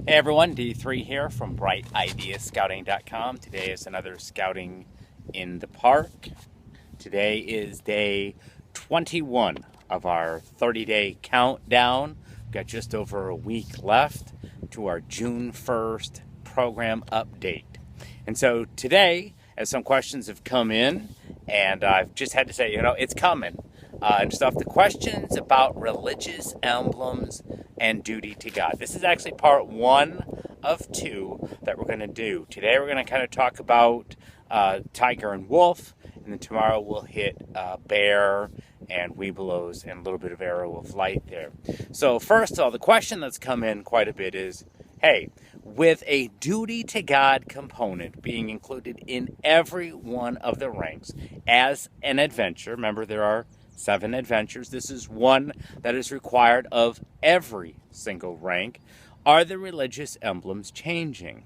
Hey everyone, D3 here from BrightIdeaScouting.com. Today is another Scouting in the Park. Today is day 21 of our 30-day countdown. We've got just over a week left to our June 1st program update. And so today, as some questions have come in, and I've just had to say, it's coming. And stuff, the questions about religious emblems and duty to God. This is actually part one of two that we're going to do. Today we're going to kind of talk about tiger and wolf, and then tomorrow we'll hit bear and webelos and a little bit of arrow of light there. So first of all, the question that's come in quite a bit is, hey, with a duty to God component being included in every one of the ranks as an adventure, remember there are 7 adventures. This is one that is required of every single rank. Are the religious emblems changing?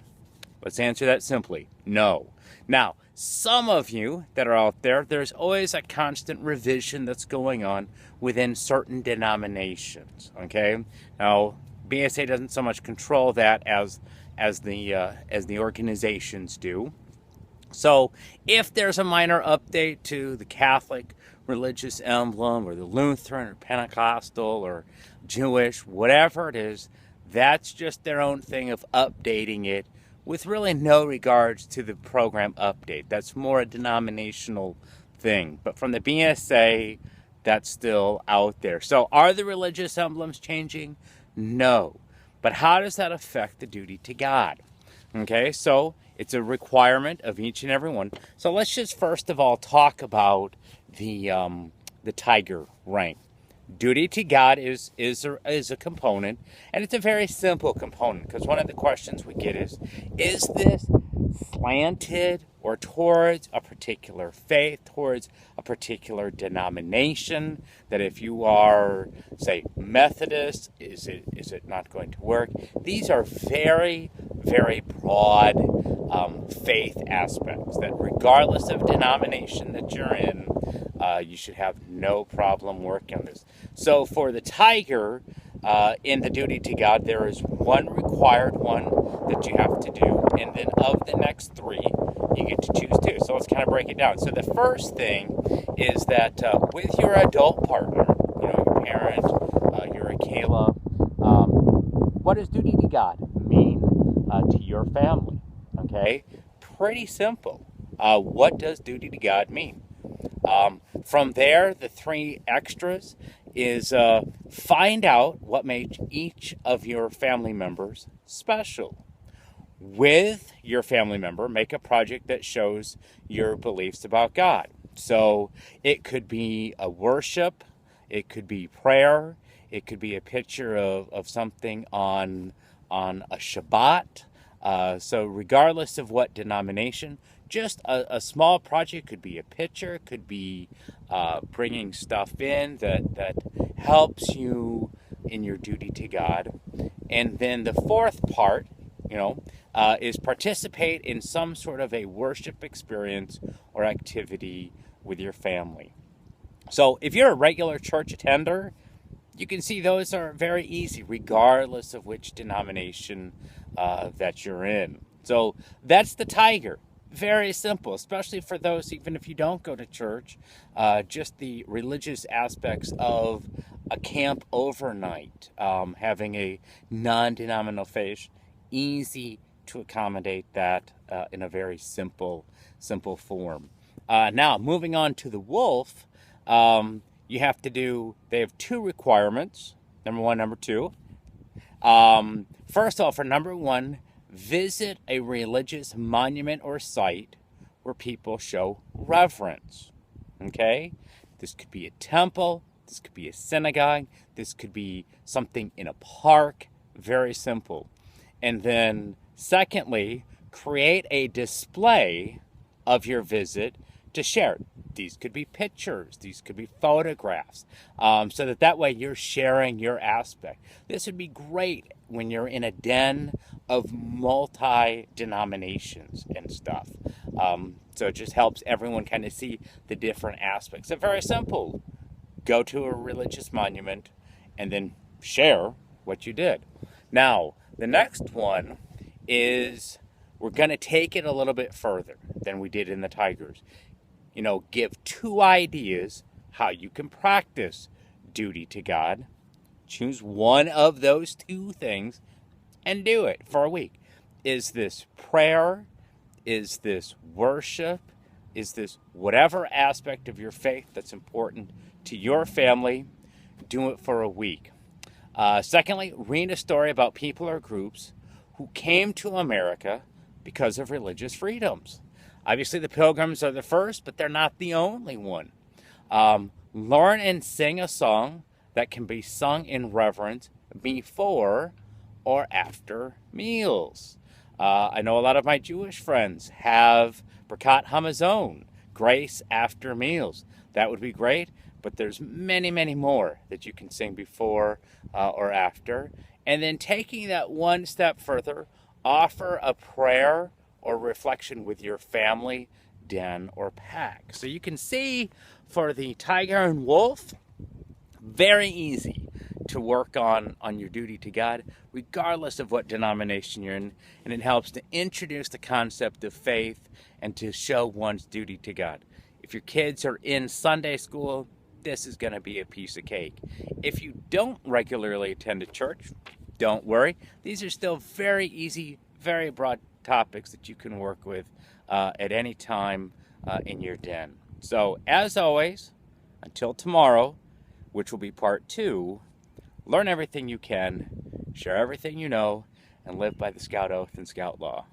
Let's answer that simply. No. Now, some of you that are out there, there's always a constant revision that's going on within certain denominations. Okay? Now, BSA doesn't so much control that as the organizations do. So, if there's a minor update to the Catholic religious emblem or the Lutheran or Pentecostal or Jewish, whatever it is, that's just their own thing of updating it with really no regards to the program update. That's more a denominational thing. But from the BSA, that's still out there. So are the religious emblems changing? No. But how does that affect the duty to God? Okay, so it's a requirement of each and every one. So let's just first of all talk about the tiger rank. Duty to God is a component, and it's a very simple component, because one of the questions we get is this slanted or towards a particular faith, towards a particular denomination, that if you are, say, Methodist, is it not going to work? These are very, very broad faith aspects that regardless of denomination that you're in, you should have no problem working on this. So for the tiger, in the duty to God, there is one required one that you have to do, and then of the next 3, you get to choose 2. So let's kind of break it down. So the first thing is that with your adult partner, your parent, your Kayla, what does duty to God mean to your family? Okay, pretty simple. What does duty to God mean? From there, the 3 extras is find out what makes each of your family members special. With your family member, make a project that shows your beliefs about God. So it could be a worship, it could be prayer, it could be a picture of something on a Shabbat. So regardless of what denomination, just a small project, could be a picture, could be bringing stuff in that helps you in your duty to God. And then the 4th part, is participate in some sort of a worship experience or activity with your family. So if you're a regular church attender, you can see those are very easy regardless of which denomination that you're in. So that's the tiger. Very simple, especially for those, even if you don't go to church, just the religious aspects of a camp overnight, having a non-denominational faith, easy to accommodate that in a very simple form. Now, moving on to the wolf, they have 2 requirements, number 1, number 2. First off, for number 1, visit a religious monument or site where people show reverence. Okay? This could be a temple, this could be a synagogue, this could be something in a park. Very simple. And then, secondly, create a display of your visit to share. These could be pictures, these could be photographs, so that way you're sharing your aspect. This would be great when you're in a den of multi-denominations and stuff. So it just helps everyone kind of see the different aspects. So very simple. Go to a religious monument and then share what you did. Now, The next one is we're going to take it a little bit further than we did in the Tigers. You know, give 2 ideas how you can practice duty to God. Choose one of those 2 things and do it for a week. Is this prayer? Is this worship? Is this whatever aspect of your faith that's important to your family? Do it for a week. Secondly, read a story about people or groups who came to America because of religious freedoms. Obviously, the Pilgrims are the first, but they're not the only one. Learn and sing a song that can be sung in reverence before or after meals. I know a lot of my Jewish friends have Birkat Hamazon, grace after meals. That would be great, but there's many, many more that you can sing before or after. And then taking that one step further, offer a prayer or reflection with your family, den, or pack. So you can see for the tiger and wolf, very easy to work on your duty to God, regardless of what denomination you're in. And it helps to introduce the concept of faith and to show one's duty to God. If your kids are in Sunday school, this is going to be a piece of cake. If you don't regularly attend a church, don't worry. These are still very easy, very broad topics that you can work with at any time in your den. So, as always, until tomorrow, which will be part 2, learn everything you can, share everything you know, and live by the Scout Oath and Scout Law.